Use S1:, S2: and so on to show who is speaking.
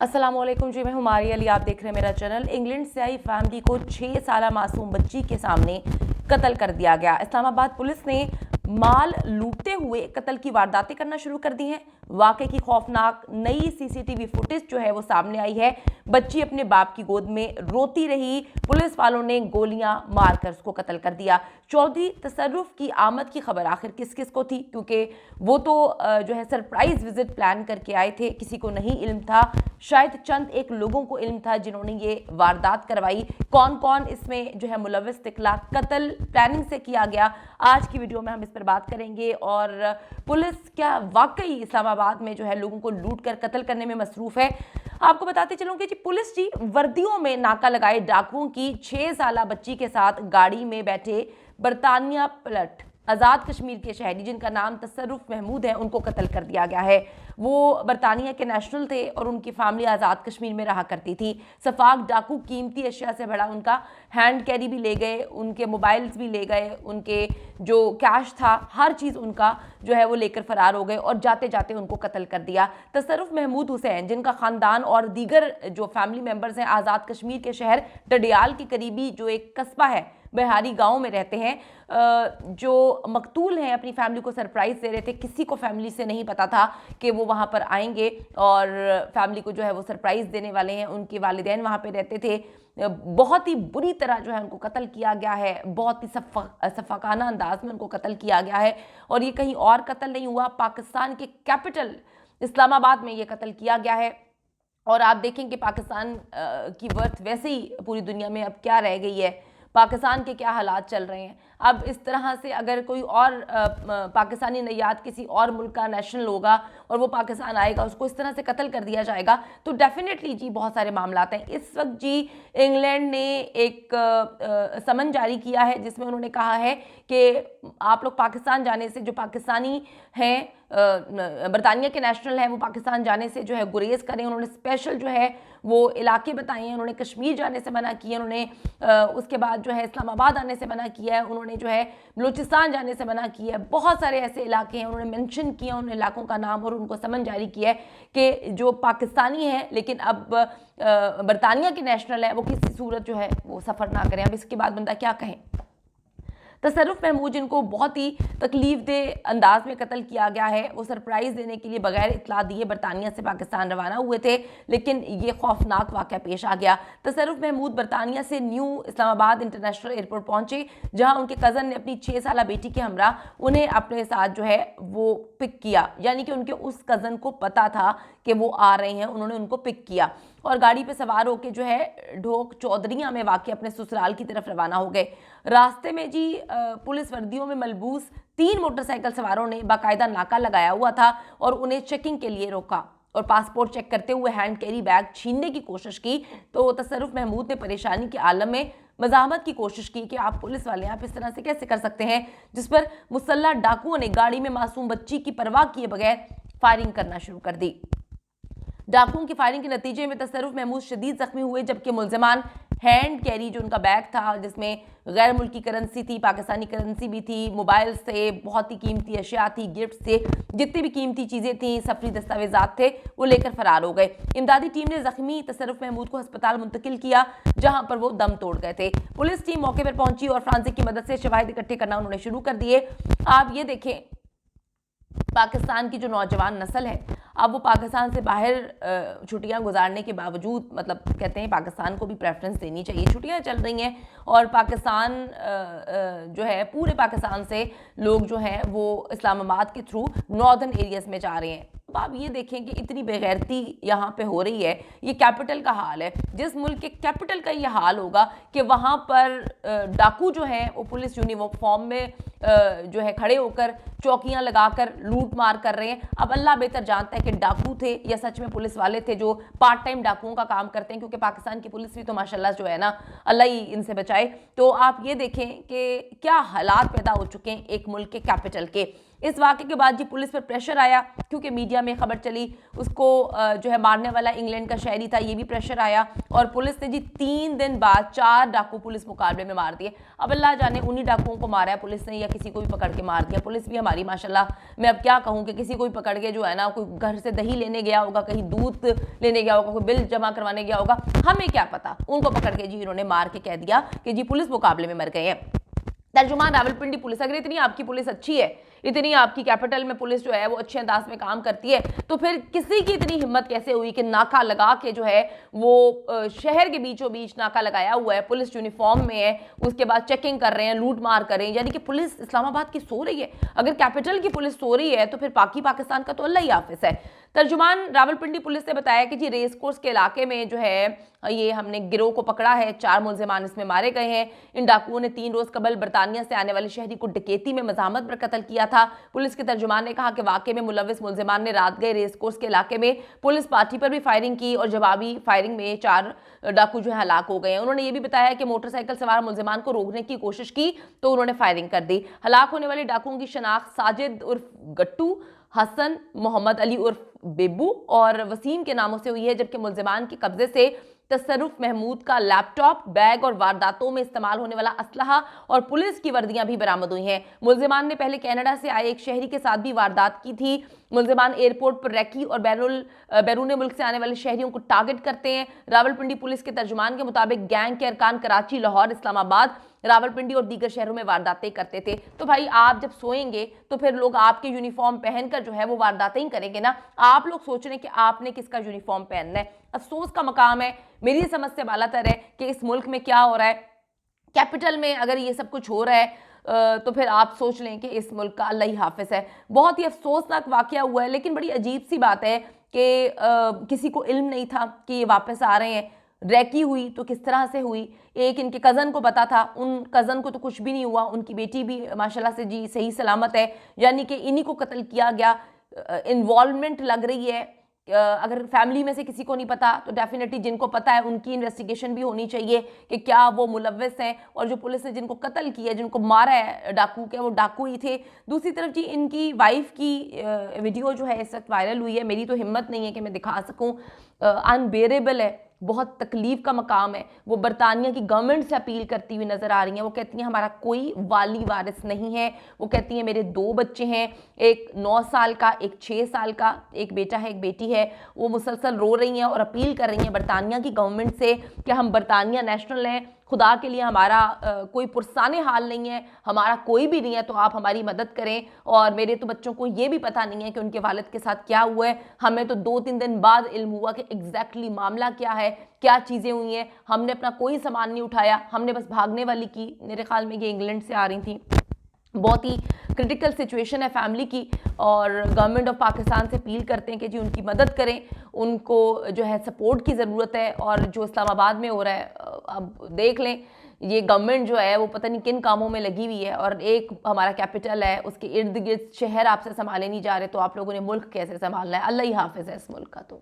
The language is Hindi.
S1: अस्सलामुअलैकुम जी, मैं हुमारी अली। आप देख रहे हैं मेरा चैनल। इंग्लैंड से आई फैमिली को 6 साल मासूम बच्ची के सामने कत्ल कर दिया गया। इस्लामाबाद पुलिस ने माल लूटते हुए कत्ल की वारदातें करना शुरू कर दी हैं। वाकई की खौफनाक नई सीसीटीवी फुटेज जो है वो सामने आई है। बच्ची अपने बाप की गोद में रोती रही, पुलिस वालों ने गोलियां मारकर उसको कत्ल कर दिया। चौधरी तसर्रुफ की आमद की खबर आखिर किस किस को थी, क्योंकि वो तो जो है सरप्राइज विजिट प्लान करके आए थे, किसी को नहीं इल्म था। शायद चंद एक लोगों को इल्म था जिन्होंने ये वारदात करवाई। कौन कौन इसमें जो है मुलव्वस निकला, कत्ल प्लानिंग से किया गया, आज की वीडियो में हम इस पर बात करेंगे। और पुलिस क्या वाकई इस्लामाबाद में जो है लोगों को लूट कर कत्ल करने में मसरूफ है। आपको बताते चलूं कि जी पुलिस जी वर्दियों में नाका लगाए डाकुओं की 6 साल बच्ची के साथ गाड़ी में बैठे बरतानिया पलट आज़ाद कश्मीर के शहरी जिनका नाम तसर्रुफ महमूद है, उनको कत्ल कर दिया गया है। वो बरतानिया के नेशनल थे और उनकी फैमिली आज़ाद कश्मीर में रहा करती थी। सफाक डाकू कीमती अशिया से भरा उनका हैंड कैरी भी ले गए, उनके मोबाइल्स भी ले गए, उनके जो कैश था हर चीज़ उनका जो है वो लेकर फरार हो गए और जाते जाते उनको कत्ल कर दिया। तसर्रुफ महमूद हुसैन, जिनका ख़ानदान और दीगर जो फैमिली मेम्बर्स हैं आज़ाद कश्मीर के शहर डडियाल के करीबी जो एक कस्बा है बिहारी गांव में रहते हैं, जो मकतूल हैं, अपनी फैमिली को सरप्राइज़ दे रहे थे। किसी को फैमिली से नहीं पता था कि वो वहाँ पर आएंगे और फैमिली को जो है वो सरप्राइज़ देने वाले हैं। उनके वालिदैन वहाँ पे रहते थे। बहुत ही बुरी तरह जो है उनको कत्ल किया गया है, बहुत ही सफाकाना अंदाज में उनको कत्ल किया गया है। और ये कहीं और कत्ल नहीं हुआ, पाकिस्तान के कैपिटल इस्लामाबाद में ये कत्ल किया गया है। और आप देखें कि पाकिस्तान की वर्थ वैसे ही पूरी दुनिया में अब क्या रह गई है, पाकिस्तान के क्या हालात चल रहे हैं। अब इस तरह से अगर कोई और पाकिस्तानी नैयाद किसी और मुल्क का नेशनल होगा और वो पाकिस्तान आएगा, उसको इस तरह से कत्ल कर दिया जाएगा, तो डेफिनेटली जी बहुत सारे मामलात हैं। इस वक्त जी इंग्लैंड ने एक समन जारी किया है जिसमें उन्होंने कहा है कि आप लोग पाकिस्तान जाने से, जो पाकिस्तानी हैं बरतानिया के नेशनल हैं, वो पाकिस्तान जाने से जो है गुरेज करें। उन्होंने स्पेशल जो है वो इलाके बताए हैं। उन्होंने कश्मीर जाने से मना किया, उन्होंने उसके बाद जो है इस्लामाबाद आने से मना किया है, उन्होंने जो है बलूचिस्तान जाने से मना किया है। बहुत सारे ऐसे इलाके हैं, उन्होंने मेंशन किया उन इलाकों का नाम और उनको समन जारी किया है कि जो पाकिस्तानी है लेकिन अब बरतानिया के नेशनल है, वो किसी सूरत जो है वो सफ़र ना करें। अब इसके बाद बंदा क्या कहें। तसर्रुफ महमूद, जिनको बहुत ही तकलीफ दे अंदाज में कत्ल किया गया है, वो सरप्राइज़ देने के लिए बगैर इतला दिए बरतानिया से पाकिस्तान रवाना हुए थे, लेकिन ये खौफनाक वाक़या पेश आ गया। तसर्रुफ महमूद बरतानिया से न्यू इस्लामाबाद इंटरनेशनल एयरपोर्ट पहुंचे, जहां उनके कज़न ने अपनी 6 साल बेटी के हमरा उन्हें अपने साथ जो है वो पिक किया। यानी कि उनके उस कज़न को पता था कि वो आ रहे हैं, उन्होंने उनको पिक किया और गाड़ी पे सवार होकर जो है ढोक चौधरियाँ में वाक़ अपने ससुराल की तरफ रवाना हो गए। रास्ते में जी पुलिस वर्दियों में मलबूस 3 मोटरसाइकिल सवारों ने बाकायदा नाका लगाया हुआ था और उन्हें चेकिंग के लिए रोका और पासपोर्ट चेक करते हुए हैंड कैरी बैग छीनने की कोशिश की। तो तसर्रुफ महमूद ने परेशानी के आलम में मज़ाहमत की कोशिश की कि आप पुलिस वाले आप इस तरह से कैसे कर सकते हैं, जिस पर मुसल्लह डाकुओं ने गाड़ी में मासूम बच्ची की परवाह किए बगैर फायरिंग करना शुरू कर दी। डाकुओं की फायरिंग के नतीजे में तसर्रुफ महमूद शदीद जख्मी हुए, जबकि मुलजमान हैंड कैरी जो उनका बैग था जिसमें गैर मुल्की करेंसी थी, पाकिस्तानी करेंसी भी थी, मोबाइल से बहुत ही कीमती अशिया थी, गिफ्ट से जितनी भी कीमती चीज़ें थी, सफरी दस्तावेजात थे, वो लेकर फरार हो गए। इमदादी टीम ने जख्मी तसर्रुफ महमूद को अस्पताल मुंतकिल किया, जहां पर वो दम तोड़ गए थे। पुलिस टीम मौके पर पहुंची और फ्रांसिक की मदद से शवाहिद इकट्ठे करना उन्होंने शुरू कर दिए। आप ये देखें, पाकिस्तान की जो नौजवान नस्ल है, अब वो पाकिस्तान से बाहर छुट्टियां गुजारने के बावजूद, मतलब कहते हैं पाकिस्तान को भी प्रेफरेंस देनी चाहिए, छुट्टियां चल रही हैं और पाकिस्तान जो है पूरे पाकिस्तान से लोग जो हैं वो इस्लामाबाद के थ्रू नॉर्दर्न एरियाज़ में जा रहे हैं। अब आप ये देखें कि इतनी बेगैरती यहाँ पे हो रही है। ये कैपिटल का हाल है, जिस मुल्क के कैपिटल का ये हाल होगा कि वहाँ पर डाकू जो हैं वो पुलिस यूनिफॉर्म में जो है खड़े होकर चौकियाँ लगाकर लूट मार कर रहे हैं। अब अल्लाह बेहतर जानता है कि डाकू थे या सच में पुलिस वाले थे जो पार्ट टाइम डाकुओं का काम करते हैं, क्योंकि पाकिस्तान की पुलिस भी तो माशाल्लाह जो है ना, अल्लाह ही इनसे बचाए। तो आप ये देखें कि क्या हालात पैदा हो चुके हैं एक मुल्क के कैपिटल के। इस वाक़े के बाद जी पुलिस पर प्रेशर आया, क्योंकि मीडिया में खबर चली उसको जो है मारने वाला इंग्लैंड का शहरी था, ये भी प्रेशर आया और पुलिस ने जी 3 दिन बाद 4 डाकू पुलिस मुकाबले में मार दिए। अब अल्लाह जाने उन्हीं डाकुओं को मारा है पुलिस ने या दिया, किसी को भी पकड़ के मार दिया। पुलिस भी हमारी माशाल्लाह, मैं अब क्या कहूँ कि किसी को भी पकड़ के जो है ना, कोई घर से दही लेने गया होगा, कहीं दूध लेने गया होगा, कोई बिल जमा करवाने गया होगा, हमें क्या पता, उनको पकड़ के जी इन्होंने मार के कह दिया कि जी पुलिस मुकाबले में मर गए हैं। तर्जुमान रावलपिंडी पुलिस, अगर इतनी आपकी पुलिस अच्छी है, इतनी आपकी कैपिटल में पुलिस जो है वो अच्छे अंदाज में काम करती है, तो फिर किसी की इतनी हिम्मत कैसे हुई कि नाका लगा के जो है वो शहर के बीचों बीच नाका लगाया हुआ है, पुलिस यूनिफॉर्म में है, उसके बाद चेकिंग कर रहे हैं, लूट मार कर रहे हैं। यानी कि पुलिस इस्लामाबाद की सो रही है। अगर कैपिटल की पुलिस सो रही है तो फिर पाकिस्तान का तो अल्लाह ही हाफिज है। तर्जुमान रावलपिंडी पुलिस ने बताया कि जी रेस कोर्स के इलाके में जो है ये हमने गिरोह को पकड़ा है, 4 मुल्जिमान इसमें मारे गए हैं। इन डाकुओं ने 3 रोज कबल बरतानिया से आने वाले शहरी को डकैती में मज़ाहमत पर कत्ल किया था। पुलिस के तर्जुमान ने कहा कि वाकये में मुलविस मुल्जिमान ने रात गए रेस कोर्स के इलाके में पुलिस पार्टी पर भी फायरिंग की और जवाबी फायरिंग में 4 डाकू जो है हलाक हो गए हैं। उन्होंने ये भी बताया कि मोटरसाइकिल सवार मुल्जिमान को रोकने की कोशिश की तो उन्होंने फायरिंग कर दी। हलाक होने वाले डाकुओं की शनाख्त साजिद उर्फ गट्टू, हसन, मोहम्मद अली उर्फ बेबू और वसीम के नामों से हुई है, जबकि मुल्जिमान के कब्जे से तसर्रुफ महमूद का लैपटॉप, बैग और वारदातों में इस्तेमाल होने वाला असलहा और पुलिस की वर्दियां भी बरामद हुई हैं। मुल्जिमान ने पहले कनाडा से आए एक शहरी के साथ भी वारदात की थी। मुल्जिमान एयरपोर्ट पर रैकी और बैरून मुल्क से आने वाले शहरियों को टारगेट करते हैं। रावलपिंडी पुलिस के तर्जुमान के मुताबिक गैंग के अरकान कराची, लाहौर, इस्लामाबाद, रावलपिंडी और दीगर शहरों में वारदातें करते थे। तो भाई आप जब सोएंगे तो फिर लोग आपके यूनिफॉर्म पहनकर जो है वो वारदातें ही करेंगे ना। आप लोग सोच रहे हैं कि आपने किसका यूनिफॉर्म पहनना है। अफसोस का मकाम है, मेरी समझ से बालातर है कि इस मुल्क में क्या हो रहा है। कैपिटल में अगर ये सब कुछ हो रहा है तो फिर आप सोच लें कि इस मुल्क का अल्लाह ही हाफिज है। बहुत ही अफसोसनाक वाकया हुआ है, लेकिन बड़ी अजीब सी बात है कि किसी को इल्म नहीं था कि ये वापस आ रहे हैं। रैकी हुई तो किस तरह से हुई, एक इनके कज़न को पता था, उन कज़न को तो कुछ भी नहीं हुआ, उनकी बेटी भी माशाल्लाह से जी सही सलामत है। यानी कि इन्हीं को कत्ल किया गया। इन्वॉल्वमेंट लग रही है। अगर फैमिली में से किसी को नहीं पता तो डेफिनेटली जिनको पता है उनकी इन्वेस्टिगेशन भी होनी चाहिए कि क्या वो मुलव्विस हैं, और जो पुलिस ने जिनको कत्ल किया, जिनको मारा है डाकू के, वो डाकू ही थे। दूसरी तरफ जी इनकी वाइफ की वीडियो जो है इस वक्त वायरल हुई है। मेरी तो हिम्मत नहीं है कि मैं दिखा सकूं। अनबेरेबल है, बहुत तकलीफ का मकाम है। वो बरतानिया की गवर्नमेंट से अपील करती हुई नजर आ रही हैं। वो कहती हैं हमारा कोई वाली वारिस नहीं है। वो कहती हैं मेरे 2 बच्चे हैं, एक 9 साल का, एक 6 साल का, एक बेटा है, एक बेटी है। वो मुसलसल रो रही हैं और अपील कर रही हैं बरतानिया की गवर्नमेंट से कि हम बरतानिया नेशनल हैं, खुदा के लिए हमारा कोई पुरसाने हाल नहीं है, हमारा कोई भी नहीं है, तो आप हमारी मदद करें। और मेरे तो बच्चों को ये भी पता नहीं है कि उनके वालिद के साथ क्या हुआ है। हमें तो 2-3 दिन बाद इल्म हुआ कि एग्जैक्टली मामला क्या है, क्या चीज़ें हुई हैं। हमने अपना कोई सामान नहीं उठाया, हमने बस भागने वाली की। मेरे ख्याल में ये इंग्लैंड से आ रही थी। बहुत ही क्रिटिकल सिचुएशन है फैमिली की, और गवर्नमेंट ऑफ पाकिस्तान से अपील करते हैं कि जी उनकी मदद करें, उनको जो है सपोर्ट की ज़रूरत है। और जो इस्लामाबाद में हो रहा है, अब देख लें, ये गवर्नमेंट जो है वो पता नहीं किन कामों में लगी हुई है, और एक हमारा कैपिटल है, उसके इर्द गिर्द शहर आपसे संभाले नहीं जा रहे, तो आप लोगों ने मुल्क कैसे संभालना है। अल्लाह ही हाफिज़ है इस मुल्क का। तो